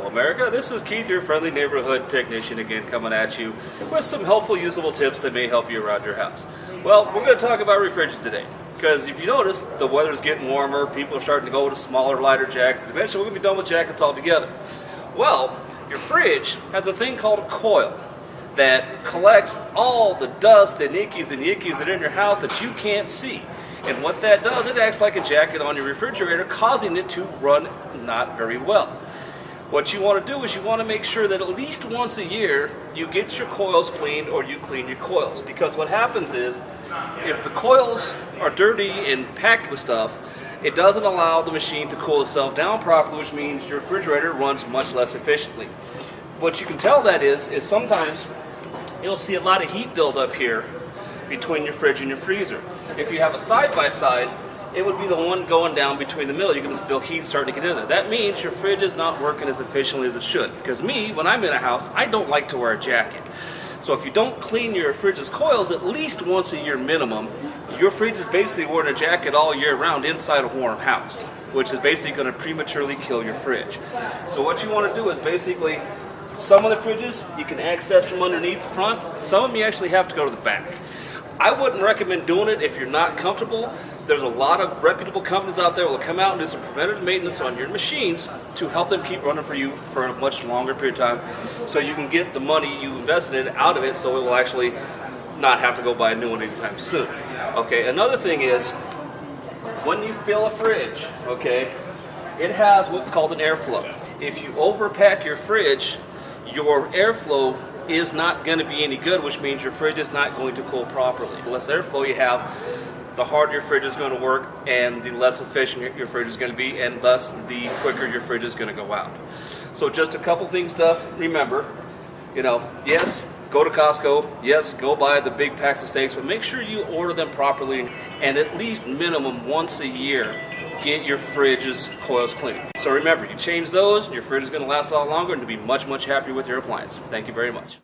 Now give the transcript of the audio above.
America. This is Keith, your friendly neighborhood technician, again coming at you with some helpful, usable tips that may help you around your house. Well, we're going to talk about refrigerators today, because if you notice, the weather's getting warmer, people are starting to go to smaller, lighter jackets, and eventually we're going to be done with jackets altogether. Well, your fridge has a thing called a coil that collects all the dust and ickies that are in your house that you can't see. And what that does, it acts like a jacket on your refrigerator, causing it to run not very well. What you want to do is you want to make sure that at least once a year you get your coils cleaned, or you clean your coils. Because what happens is, if the coils are dirty and packed with stuff, it doesn't allow the machine to cool itself down properly, which means your refrigerator runs much less efficiently. What you can tell that is sometimes you'll see a lot of heat build up here between your fridge and your freezer. If you have a side-by-side, it would be the one going down between the middle. You're going to feel heat starting to get in there. That means your fridge is not working as efficiently as it should. Because me, when I'm in a house, I don't like to wear a jacket. So if you don't clean your fridge's coils at least once a year minimum, your fridge is basically wearing a jacket all year round inside a warm house, which is basically going to prematurely kill your fridge. So what you want to do is basically, some of the fridges you can access from underneath the front. Some of them you actually have to go to the back. I wouldn't recommend doing it if you're not comfortable. There's a lot of reputable companies out there that will come out and do some preventative maintenance on your machines to help them keep running for you for a much longer period of time, so you can get the money you invested in out of it, so it will actually not have to go buy a new one anytime soon. Okay, another thing is, when you fill a fridge, okay, it has what's called an airflow. If you overpack your fridge, your airflow is not going to be any good, which means your fridge is not going to cool properly. The less airflow you have, the harder your fridge is going to work, and the less efficient your fridge is going to be, and thus the quicker your fridge is going to go out. So just a couple things to remember. Yes, go to Costco. Yes, go buy the big packs of steaks, but make sure you order them properly, and at least minimum once a year, get your fridge's coils cleaned. So remember, you change those, your fridge is going to last a lot longer, and you'll be much, much happier with your appliance. Thank you very much.